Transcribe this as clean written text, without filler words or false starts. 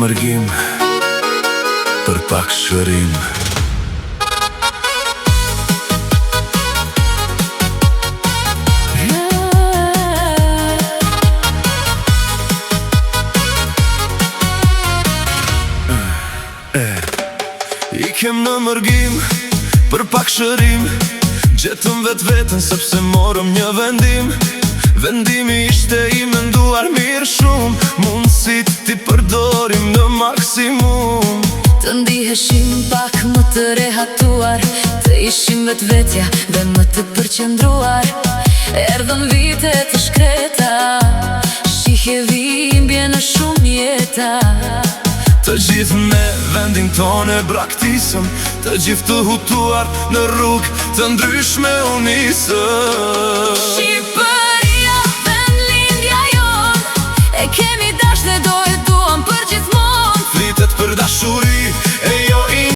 mërgim për pak shërim. I kem në mërgim për pak shërim, gjetëm vetë vetën sepse morëm një vendim. Vendimi ishte i menduar mirë shumë, mundësit t'i përdorim në maksimum. Të ndiheshim pak më të rehatuar, të ishim vetë vetja dhe më të përqendruar. Erdhën vite të shkreta, shihje vimbje në shumë jeta. Të gjithë me vendin tonë e braktisëm, të gjithë të hutuar në rrugë të ndryshme u nisëm.